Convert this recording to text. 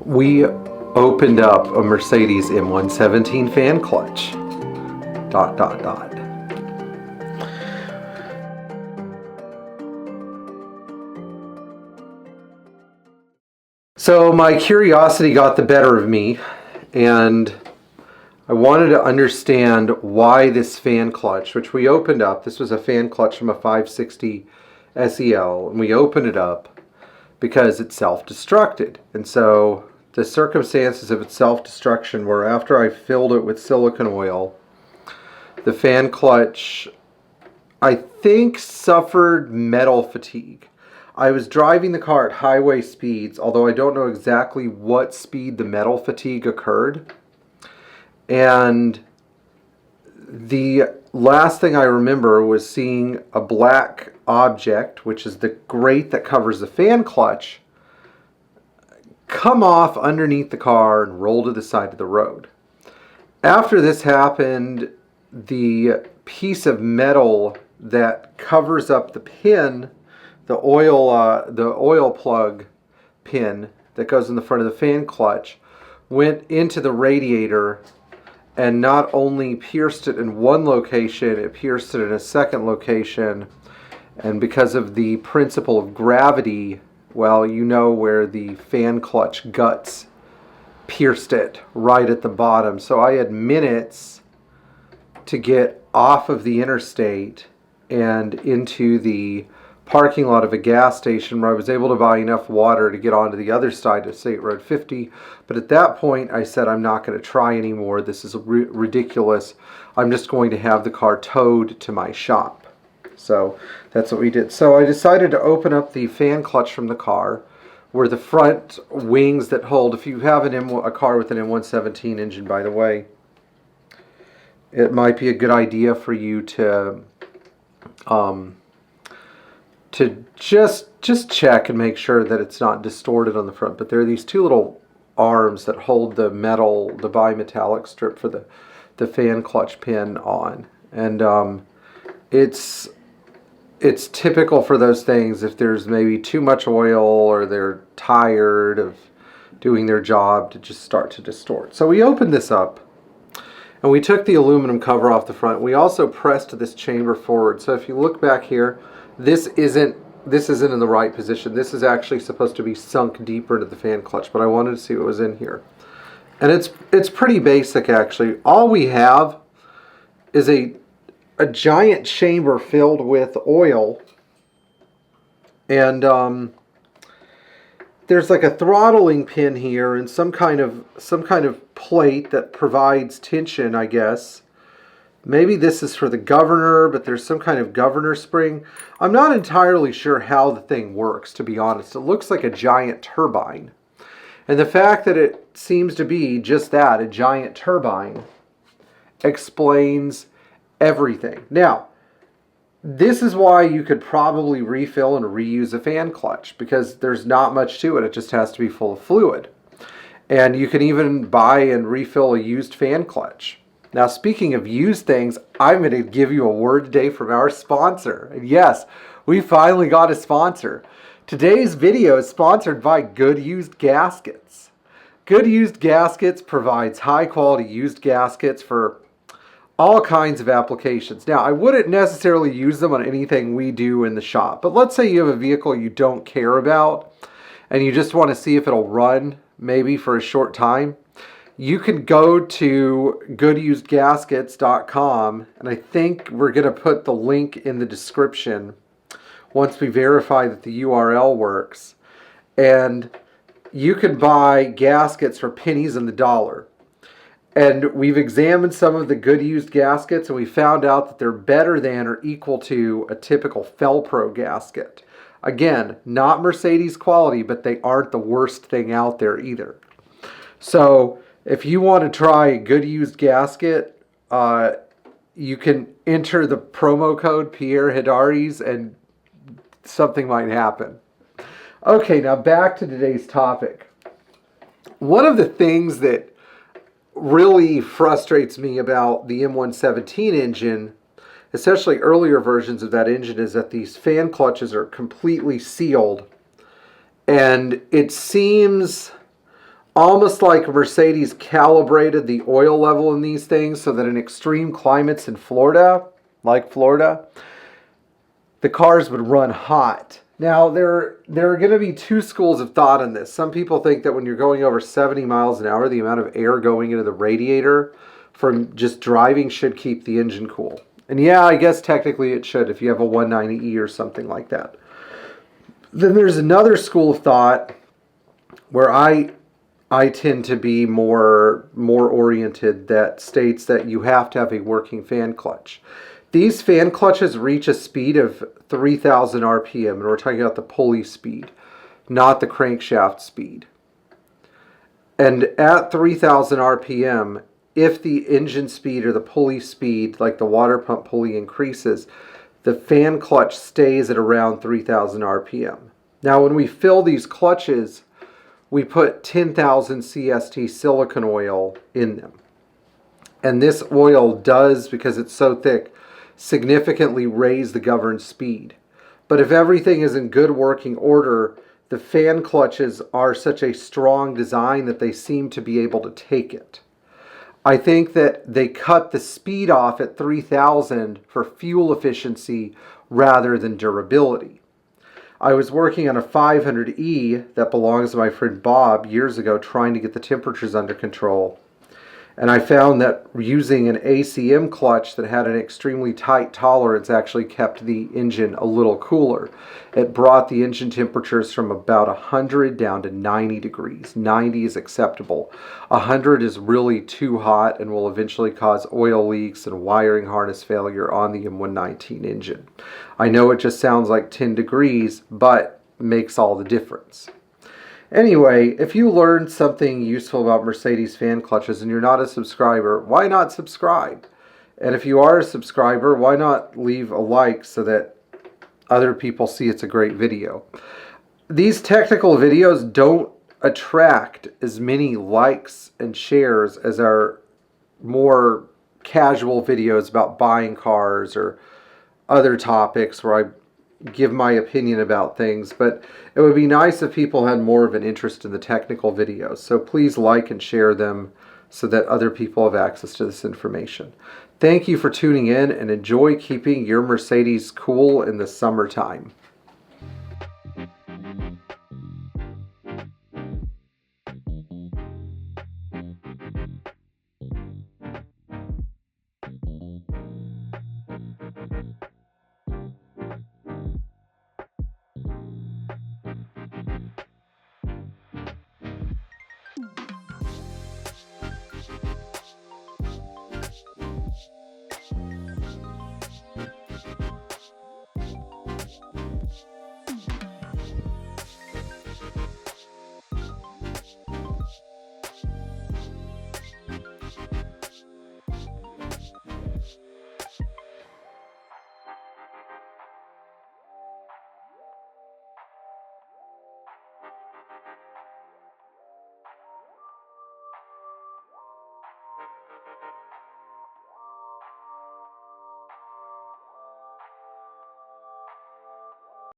We opened up a Mercedes M117 fan clutch. ... So my curiosity got the better of me, and I wanted to understand why this fan clutch, which we opened up, this was a fan clutch from a 560 SEL, and we opened it up because it self-destructed. And so the circumstances of its self-destruction were after I filled it with silicone oil, the fan clutch, I think, suffered metal fatigue. I was driving the car at highway speeds, although I don't know exactly what speed the metal fatigue occurred. And the last thing I remember was seeing a black object, which is the grate that covers the fan clutch, come off underneath the car and roll to the side of the road. After this happened, the piece of metal that covers up the pin, the oil plug pin that goes in the front of the fan clutch, went into the radiator and not only pierced it in one location, it pierced it in a second location. And because of the principle of gravity, well, you know where the fan clutch guts pierced it, right at the bottom. So I had minutes to get off of the interstate and into the parking lot of a gas station where I was able to buy enough water to get onto the other side of State Road 50. But at that point, I said, I'm not going to try anymore. This is ridiculous. I'm just going to have the car towed to my shop. So that's what we did. So I decided to open up the fan clutch from the car, where the front wings that hold, if you have a car with an M117 engine, by the way, it might be a good idea for you to just check and make sure that it's not distorted on the front. But there are these two little arms that hold the metal, the bimetallic strip for the fan clutch pin on. And it's typical for those things if there's maybe too much oil or they're tired of doing their job to just start to distort. So we opened this up and we took the aluminum cover off the front. We also pressed this chamber forward. So if you look back here, this isn't in the right position. This is actually supposed to be sunk deeper into the fan clutch, but I wanted to see what was in here. And it's pretty basic, actually. All we have is a giant chamber filled with oil, and there's like a throttling pin here and some kind of plate that provides tension, I guess. Maybe this is for the governor, but there's some kind of governor spring. I'm not entirely sure how the thing works, to be honest. It looks like a giant turbine. And the fact that it seems to be just that, a giant turbine, explains everything. Now, this is why you could probably refill and reuse a fan clutch, because there's not much to it. It just has to be full of fluid. And you can even buy and refill a used fan clutch. Now, speaking of used things, I'm going to give you a word today from our sponsor. And yes, we finally got a sponsor. Today's video is sponsored by Good Used Gaskets. Good Used Gaskets provides high quality used gaskets for all kinds of applications. Now, I wouldn't necessarily use them on anything we do in the shop, but let's say you have a vehicle you don't care about and you just want to see if it'll run maybe for a short time. You can go to goodusedgaskets.com, and I think we're going to put the link in the description once we verify that the URL works. And you can buy gaskets for pennies on the dollar. And we've examined some of the good used gaskets, and we found out that they're better than or equal to a typical Felpro gasket. Again, not Mercedes quality, but they aren't the worst thing out there either. So if you want to try a good used gasket, you can enter the promo code Pierre Hedary's and something might happen. Okay, now back to today's topic. One of the things that really frustrates me about the M117 engine, especially earlier versions of that engine, is that these fan clutches are completely sealed. And it seems almost like Mercedes calibrated the oil level in these things so that in extreme climates in Florida, like Florida, the cars would run hot. Now, there are going to be two schools of thought on this. Some people think that when you're going over 70 miles an hour, the amount of air going into the radiator from just driving should keep the engine cool. And yeah, I guess technically it should if you have a 190E or something like that. Then there's another school of thought where I tend to be more oriented, that states that you have to have a working fan clutch. These fan clutches reach a speed of 3,000 RPM, and we're talking about the pulley speed, not the crankshaft speed. And at 3,000 RPM, if the engine speed or the pulley speed, like the water pump pulley, increases, the fan clutch stays at around 3,000 RPM. Now, when we fill these clutches, we put 10,000 CST silicone oil in them. And this oil does, because it's so thick, significantly raise the governed speed. But if everything is in good working order, the fan clutches are such a strong design that they seem to be able to take it. I think that they cut the speed off at 3,000 for fuel efficiency rather than durability. I was working on a 500E that belongs to my friend Bob years ago, trying to get the temperatures under control. And I found that using an ACM clutch that had an extremely tight tolerance actually kept the engine a little cooler. It brought the engine temperatures from about 100 down to 90 degrees. 90 is acceptable. 100 is really too hot and will eventually cause oil leaks and wiring harness failure on the M119 engine. I know it just sounds like 10 degrees, but makes all the difference. Anyway, if you learned something useful about Mercedes fan clutches and you're not a subscriber, why not subscribe? And if you are a subscriber, why not leave a like so that other people see it's a great video? These technical videos don't attract as many likes and shares as our more casual videos about buying cars or other topics where I give my opinion about things, but it would be nice if people had more of an interest in the technical videos. So please like and share them so that other people have access to this information. Thank you for tuning in, and enjoy keeping your Mercedes cool in the summertime.